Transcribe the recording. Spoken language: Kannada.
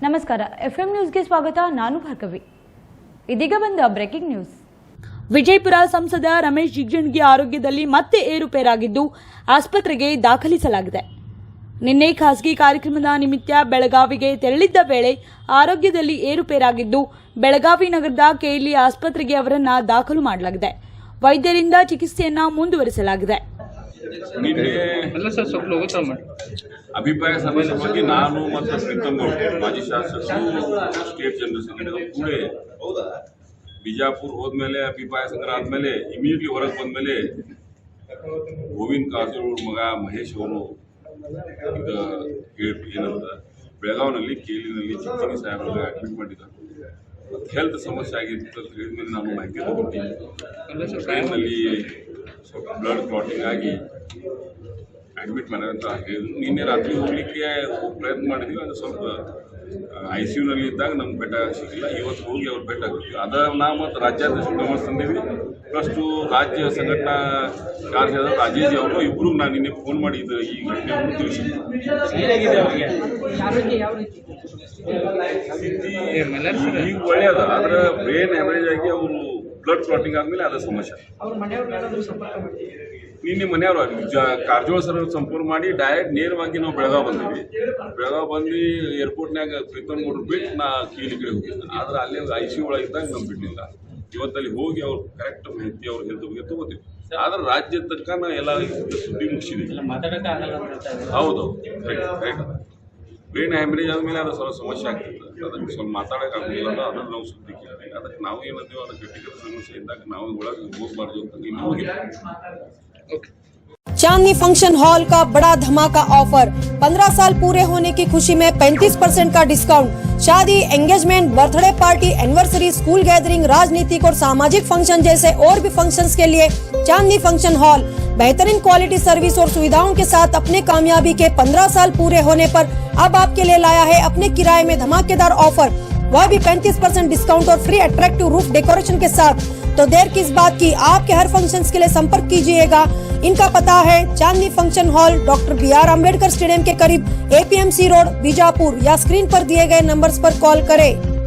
ನಮಸ್ಕಾರ ಎಫ್ಎಂ ನ್ಯೂಸ್ಗೆ ಸ್ವಾಗತ. ನಾನು ಭಾರ್ಗವಿ. ಇದೀಗ ಬಂದ ಬ್ರೇಕಿಂಗ್ ನ್ಯೂಸ್. ವಿಜಯಪುರ ಸಂಸದ ರಮೇಶ್ ಜಿಗಜಿಣಗಿ ಆರೋಗ್ಯದಲ್ಲಿ ಮತ್ತೆ ಏರುಪೇರಾಗಿದ್ದು ಆಸ್ಪತ್ರೆಗೆ ದಾಖಲಿಸಲಾಗಿದೆ. ನಿನ್ನೆ ಖಾಸಗಿ ಕಾರ್ಯಕ್ರಮದ ನಿಮಿತ್ತ ಬೆಳಗಾವಿಗೆ ತೆರಳಿದ್ದ ವೇಳೆ ಆರೋಗ್ಯದಲ್ಲಿ ಏರುಪೇರಾಗಿದ್ದು ಬೆಳಗಾವಿ ನಗರದ ಕೆಎಲ್ಇ ಆಸ್ಪತ್ರೆಗೆ ಅವರನ್ನು ದಾಖಲು ಮಾಡಲಾಗಿದೆ. ವೈದ್ಯರಿಂದ ಚಿಕಿತ್ಸೆಯನ್ನು ಮುಂದುವರಿಸಲಾಗಿದೆ. ಅಭಿಪ್ರಾಯ ಸಭೆ ಸಲುವಾಗಿ ನಾನು ಮತ್ತು ಪ್ರೀತಮ್ ಗೌಡ್ ಮಾಜಿ ಶಾಸಕರು ಸ್ಟೇಟ್ ಜನರಲ್ ಸೆಕ್ರೆಟರಿ ಕೂಡ ಬಿಜಾಪುರ ಹೋದ್ಮೇಲೆ ಅಭಿಪ್ರಾಯ ಸಂಗ್ರಹ ಆದ್ಮೇಲೆ ಇಮಿಡಿಯೇಟ್ಲಿ ಹೊರಗೆ ಬಂದ್ಮೇಲೆ ಗೋವಿಂದ್ ಕಾರಜೋಳ ಮಗ ಮಹೇಶ್ ಅವರು ಈಗ ಏನಂತ ಬೆಳಗಾವಿನಲ್ಲಿ ಕೆಎಲ್ಇನಲ್ಲಿ ಚಿಂಚಣಿ ಸಾಹೇಬ್ರಿಗೆ ಅಡ್ಮಿಟ್ ಮಾಡಿದ್ದಾರೆ. ಹೆಲ್ತ್ ಸಮಸ್ಯೆ ಆಗಿತ್ತು ಅಂತ ಹೇಳಿದ್ಮೇಲೆ ನಾನು ಮಾಹಿತಿ ತಗೊಂಡಿದ್ದೆ. ಟ್ರೈನ್ನಲ್ಲಿ ಸ್ವಲ್ಪ ಬ್ಲಡ್ ಕ್ಲಾಟಿಂಗ್ ಆಗಿ ಅಡ್ಮಿಟ್ ಮಾಡೋಂತ ಹೇಳಿದ್ರು. ನಿನ್ನೆ ರಾತ್ರಿ ಹೋಗ್ಲಿಕ್ಕೆ ಪ್ರಯತ್ನ ಮಾಡಿದ್ವಿ. ಅದು ಸ್ವಲ್ಪ ICUನಲ್ಲಿ ಇದ್ದಾಗ ನಮ್ಗೆ ಬೆಟ್ಟ ಸಿಗಲಿಲ್ಲ. ಇವತ್ತು ಹೋಗಿ ಅವ್ರು ಬೆಟ್ಟ ಆಗುತ್ತೆ. ಅದ ನಾವು ಮತ್ತು ರಾಜ್ಯಾಧ್ಯಕ್ಷ ಗಮನ ತಂದೀವಿ. ಪ್ಲಸ್ಟು ರಾಜ್ಯ ಸಂಘಟನಾ ಕಾರ್ಯದ ರಾಜೇಜ್ ಅವರು ಇಬ್ಬರು ನಾನು ನಿನ್ನೆ ಫೋನ್ ಮಾಡಿ ಇದು ಈ ಘಟನೆಯನ್ನು ತಿಳಿಸಿದ್ದೆ. ಈಗ ಒಳ್ಳೆಯದ, ಆದರೆ ಬ್ರೇನ್ ಹ್ಯಾಮರೇಜ್ ಆಗಿ ಅವರು ಬ್ಲಡ್ ಕ್ಲಾಟಿಂಗ್ ಆದಮೇಲೆ ಅದ ಸಮಸ್ಯೆ. ನಿನ್ನೆ ಮನೆಯವರು ಕಾರಜೋಳ ಸರ್ ಸಂಪೂರ್ಣ ಮಾಡಿ ಡೈರೆಕ್ಟ್ ನೇರವಾಗಿ ನಾವು ಬೆಳಗಾವಿ ಬಂದ್ವಿ. ಬೆಳಗಾವಿ ಬಂದು ಏರ್ಪೋರ್ಟ್ನಾಗ ಪ್ರೀತಮ್ ಗೌಡ್ರು ಬಿಟ್ಟು ನಾ ಕೀಲಿ ಕಡೆ ಹೋಗಿದ್ದೆ. ಆದ್ರೆ ಅಲ್ಲೇ ICU ಒಳಗಿದ್ದಾಗ ನಾವು ಬಿಡಲಿಲ್ಲ. ಇವತ್ತಲ್ಲಿ ಹೋಗಿ ಅವ್ರು ಕರೆಕ್ಟ್ ಮಾಹಿತಿ ಅವ್ರ ಹೆಲ್ತ್ ಬಗ್ಗೆ ತಗೋತೀವಿ. ಆದ್ರೆ ರಾಜ್ಯದ ತನಕ ನಾ ಎಲ್ಲ ಸುದ್ದಿ ಮುಗಿಸಿದ್ದೀವಿ. ಹೌದು, ರೈಟ್. ಬ್ರೇನ್ ಹ್ಯಾಮರೇಜ್ ಆದಮೇಲೆ ಅದು ಸ್ವಲ್ಪ ಸಮಸ್ಯೆ ಆಗ್ತಿತ್ತು. ಅದಕ್ಕೆ ಸ್ವಲ್ಪ ಮಾತಾಡೋಕೆ ಆಗಲಿಲ್ಲ. ಅದನ್ನು ನಾವು ಸುದ್ದಿ ಕೇಳಿದ್ವಿ. ಅದಕ್ಕೆ ನಾವು ಏನಂತೀವಿ, ಅದಕ್ಕೆ ವ್ಯಕ್ತಿಗತ ಸಮಸ್ಯೆ ಇದ್ದಾಗ ನಾವು ಒಳಗೆ ಹೋಗಬಾರ್ದು ಅಂತ ಇಲ್ಲಿ ಹೋಗಿದ್ವಿ. चांदनी फंक्शन हॉल का बड़ा धमाका ऑफर। 15 साल पूरे होने की खुशी में 35% का डिस्काउंट। शादी, engagement, birthday party, anniversary, school gathering, राजनीतिक और सामाजिक फंक्शन जैसे और भी फंक्शंस के लिए चांदनी फंक्शन हॉल बेहतरीन क्वालिटी सर्विस और सुविधाओं के साथ अपने कामयाबी के 15 साल पूरे होने पर अब आपके लिए लाया है अपने किराए में धमाकेदार ऑफर, वह भी 35% डिस्काउंट और फ्री अट्रैक्टिव रूफ डेकोरेशन के साथ। तो देर किस बात की, आपके हर फंक्शंस के लिए संपर्क कीजिएगा। इनका पता है Chandni function hall, doctor BR Ambedkar stadium के करीब, APMC रोड, बीजापुर, या स्क्रीन पर दिए गए नंबर्स पर कॉल करें।